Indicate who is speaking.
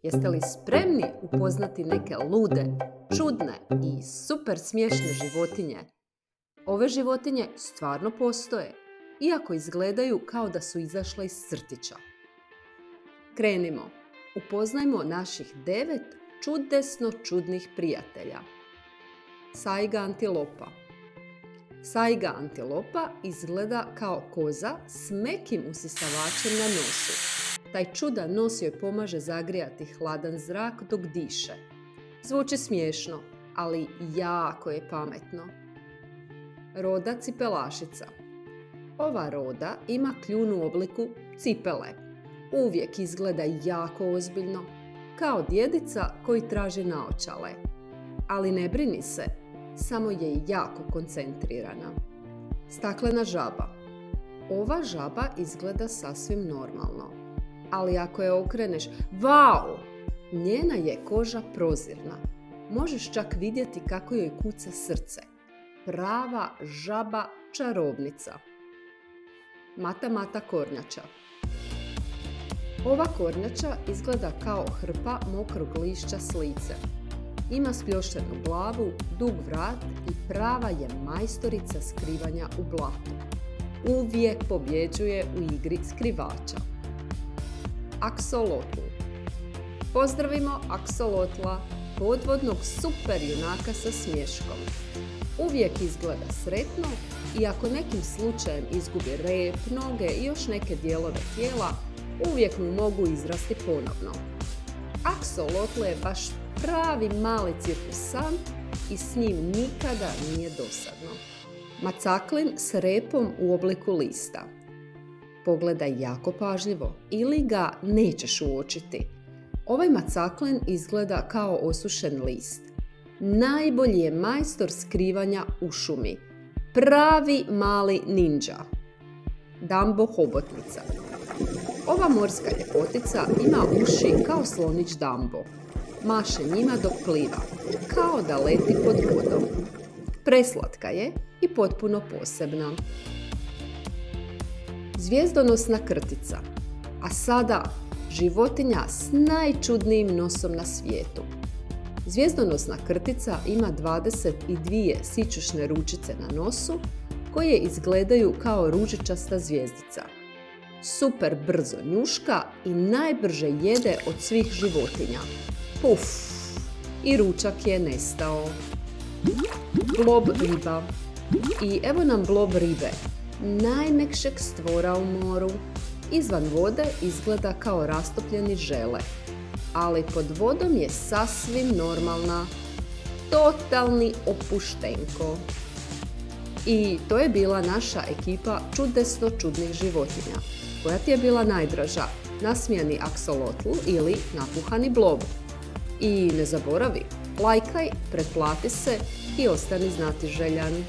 Speaker 1: Jeste li spremni upoznati neke lude, čudne i super smiješne životinje? Ove životinje stvarno postoje, iako izgledaju kao da su izašle iz crtića. Krenimo, upoznajmo naših 9 čudesno čudnih prijatelja. Saiga antilopa. Saiga antilopa izgleda kao koza s mekim usisavačem na nosu. Taj čudan nos joj pomaže zagrijati hladan zrak dok diše. Zvuči smiješno, ali jako je pametno. Roda cipelašica. Ova roda ima kljun u obliku cipele. Uvijek izgleda jako ozbiljno, kao djedica koji traži naočale. Ali ne brini se, samo je jako koncentrirana. Staklena žaba. Ova žaba izgleda sasvim normalno. Ali ako je okreneš, vau! Njena je koža prozirna. Možeš čak vidjeti kako joj kuca srce. Prava žaba čarobnica. Mata kornjača. Ova kornjača izgleda kao hrpa mokrog lišća s licem. Ima spljoštenu glavu, dug vrat i prava je majstorica skrivanja u blatu. Uvijek pobjeđuje u igri skrivača. Aksolotl. Pozdravimo aksolotla, podvodnog super junaka sa smješkom. Uvijek izgleda sretno i ako nekim slučajem izgubi rep, noge i još neke dijelove tijela, uvijek mu mogu izrasti ponovno. Aksolotl je baš pravi mali cirkusant i s njim nikada nije dosadno. Macaklin s repom u obliku lista. Pogledaj jako pažljivo ili ga nećeš uočiti. Ovaj macaklin izgleda kao osušen list. Najbolji je majstor skrivanja u šumi. Pravi mali ninja. Dumbo hobotnica. Ova morska ljepotica ima uši kao slonić Dumbo. Maše njima dok pliva, kao da leti pod vodom. Preslatka je i potpuno posebna. Zvijezdonosna krtica, a sada životinja s najčudnijim nosom na svijetu. Zvijezdonosna krtica ima 22 sićušne ručice na nosu koje izgledaju kao ružičasta zvijezdica. Super brzo njuška i najbrže jede od svih životinja. Puf! I ručak je nestao. Blob riba. I evo nam blob ribe. Najmekšeg stvora u moru. Izvan vode izgleda kao rastopljeni žele, ali pod vodom je sasvim normalna. Totalni opuštenko. I to je bila naša ekipa čudesno čudnih životinja. Koja ti je bila najdraža? Nasmijani aksolotl ili napuhani blob? I ne zaboravi, lajkaj, pretplati se i ostani znatiželjan.